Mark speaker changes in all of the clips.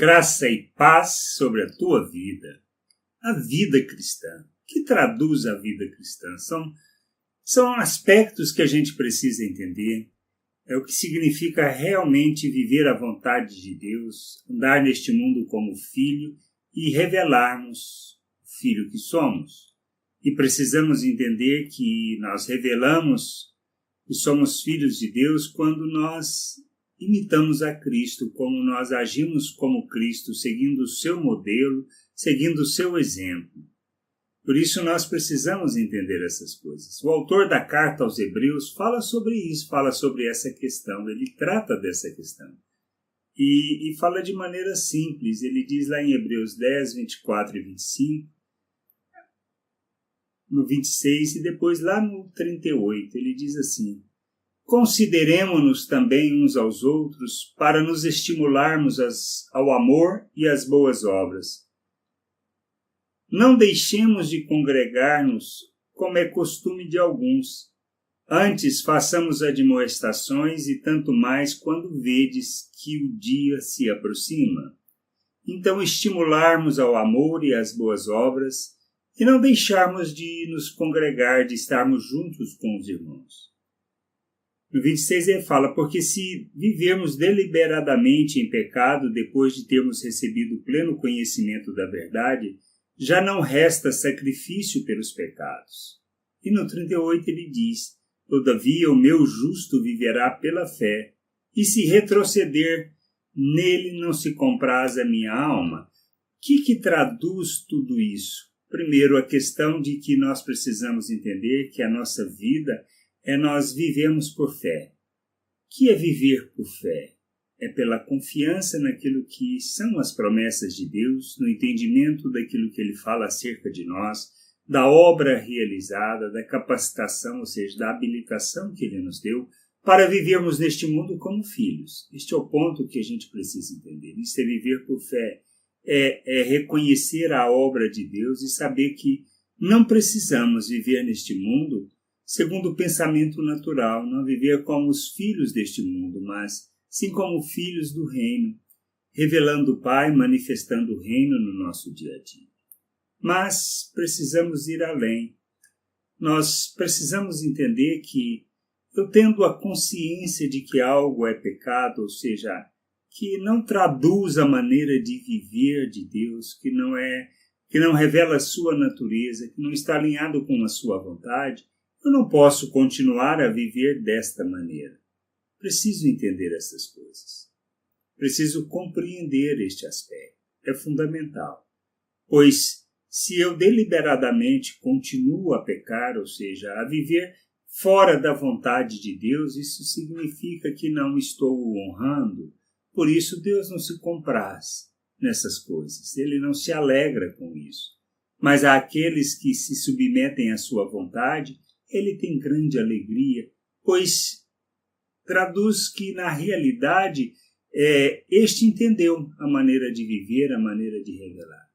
Speaker 1: Graça e paz sobre a tua vida. A vida cristã. O que traduz a vida cristã? São aspectos que a gente precisa entender. É o que significa realmente viver a vontade de Deus, andar neste mundo como filho e revelarmos o filho que somos. E precisamos entender que nós revelamos que somos filhos de Deus quando nós imitamos a Cristo, como nós agimos como Cristo, seguindo o seu modelo, seguindo o seu exemplo. Por isso nós precisamos entender essas coisas. O autor da carta aos Hebreus fala sobre isso, fala sobre essa questão, ele trata dessa questão. E fala de maneira simples, ele diz lá em Hebreus 10, 24 e 25, no 26 e depois lá no 38, ele diz assim: consideremo-nos também uns aos outros para nos estimularmos ao amor e às boas obras. Não deixemos de congregar-nos, como é costume de alguns. Antes façamos admoestações e tanto mais quando vedes que o dia se aproxima. Então estimularmos ao amor e às boas obras e não deixarmos de nos congregar, de estarmos juntos com os irmãos. No 26 ele fala, porque se vivermos deliberadamente em pecado depois de termos recebido o pleno conhecimento da verdade, já não resta sacrifício pelos pecados. E no 38 ele diz, todavia o meu justo viverá pela fé, e se retroceder, nele não se compraz a minha alma. O que traduz tudo isso? Primeiro, a questão de que nós precisamos entender que a nossa vida nós vivemos por fé. O que é viver por fé? É pela confiança naquilo que são as promessas de Deus, no entendimento daquilo que Ele fala acerca de nós, da obra realizada, da capacitação, ou seja, da habilitação que Ele nos deu para vivermos neste mundo como filhos. Este é o ponto que a gente precisa entender. Isso é viver por fé, é reconhecer a obra de Deus e saber que não precisamos viver neste mundo segundo o pensamento natural, não viver como os filhos deste mundo, mas sim como filhos do reino, revelando o Pai, manifestando o reino no nosso dia a dia. Mas precisamos ir além. Nós precisamos entender que eu tendo a consciência de que algo é pecado, ou seja, que não traduz a maneira de viver de Deus, que não revela a sua natureza, que não está alinhado com a sua vontade, eu não posso continuar a viver desta maneira. Preciso entender essas coisas. Preciso compreender este aspecto. É fundamental. Pois se eu deliberadamente continuo a pecar, ou seja, a viver fora da vontade de Deus, isso significa que não estou o honrando. Por isso Deus não se compraz nessas coisas. Ele não se alegra com isso. Mas àqueles que se submetem à sua vontade, Ele tem grande alegria, pois traduz que, na realidade, este entendeu a maneira de viver, a maneira de revelar.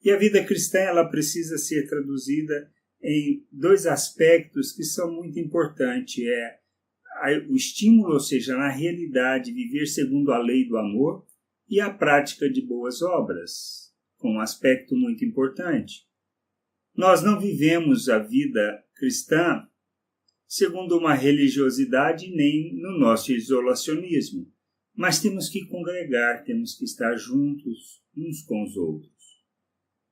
Speaker 1: E a vida cristã ela precisa ser traduzida em dois aspectos que são muito importantes. O estímulo, ou seja, na realidade, viver segundo a lei do amor e a prática de boas obras, com um aspecto muito importante. Nós não vivemos a vida cristã segundo uma religiosidade nem no nosso isolacionismo, mas temos que congregar, temos que estar juntos uns com os outros.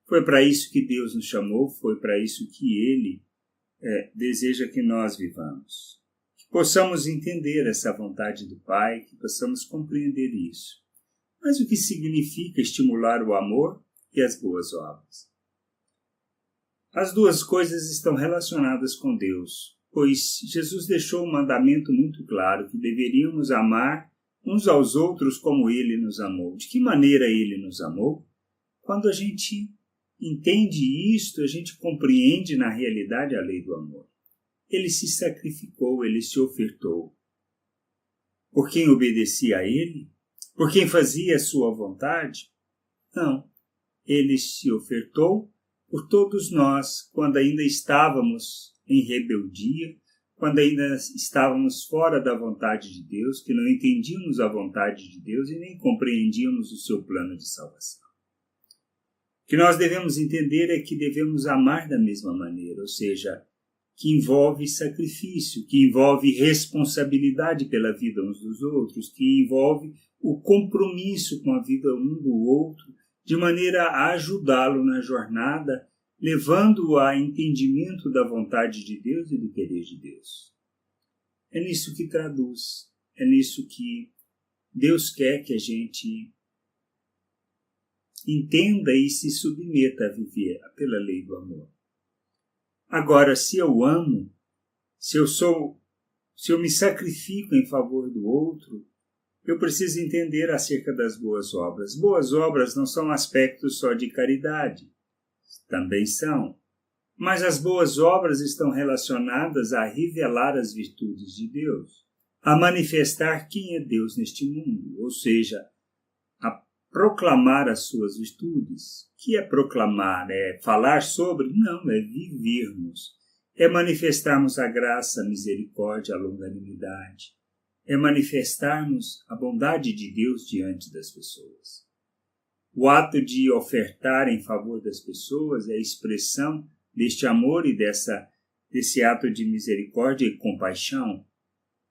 Speaker 1: Foi para isso que Deus nos chamou, foi para isso que Ele deseja que nós vivamos. Que possamos entender essa vontade do Pai, que possamos compreender isso. Mas o que significa estimular o amor e as boas obras? As duas coisas estão relacionadas com Deus, pois Jesus deixou um mandamento muito claro, que deveríamos amar uns aos outros como Ele nos amou. De que maneira Ele nos amou? Quando a gente entende isto, a gente compreende na realidade a lei do amor. Ele se sacrificou, Ele se ofertou. Por quem obedecia a Ele? Por quem fazia a sua vontade? Não. Ele se ofertou por todos nós, quando ainda estávamos em rebeldia, quando ainda estávamos fora da vontade de Deus, que não entendíamos a vontade de Deus e nem compreendíamos o seu plano de salvação. O que nós devemos entender é que devemos amar da mesma maneira, ou seja, que envolve sacrifício, que envolve responsabilidade pela vida uns dos outros, que envolve o compromisso com a vida um do outro, de maneira a ajudá-lo na jornada, levando-o a entendimento da vontade de Deus e do querer de Deus. É nisso que traduz, é nisso que Deus quer que a gente entenda e se submeta a viver pela lei do amor. Agora, se eu amo, se eu me sacrifico em favor do outro, eu preciso entender acerca das boas obras. Boas obras não são aspectos só de caridade, também são. Mas as boas obras estão relacionadas a revelar as virtudes de Deus, a manifestar quem é Deus neste mundo, ou seja, a proclamar as suas virtudes. O que é proclamar? É falar sobre? Não, é vivermos. É manifestarmos a graça, a misericórdia, a longanimidade. É manifestarmos a bondade de Deus diante das pessoas. O ato de ofertar em favor das pessoas é a expressão deste amor e desse ato de misericórdia e compaixão,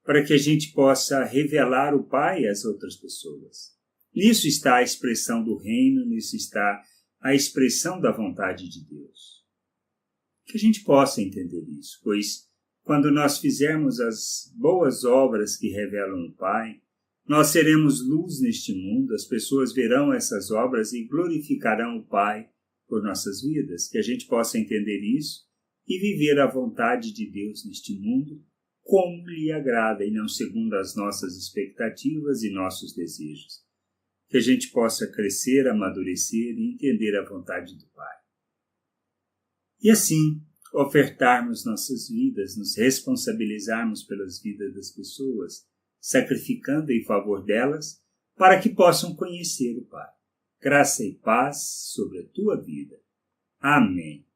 Speaker 1: para que a gente possa revelar o Pai às outras pessoas. Nisso está a expressão do reino, nisso está a expressão da vontade de Deus. Que a gente possa entender isso, pois quando nós fizermos as boas obras que revelam o Pai, nós seremos luz neste mundo, as pessoas verão essas obras e glorificarão o Pai por nossas vidas. Que a gente possa entender isso e viver a vontade de Deus neste mundo como lhe agrada e não segundo as nossas expectativas e nossos desejos. Que a gente possa crescer, amadurecer e entender a vontade do Pai. E assim, ofertarmos nossas vidas, nos responsabilizarmos pelas vidas das pessoas, sacrificando em favor delas, para que possam conhecer o Pai. Graça e paz sobre a tua vida. Amém.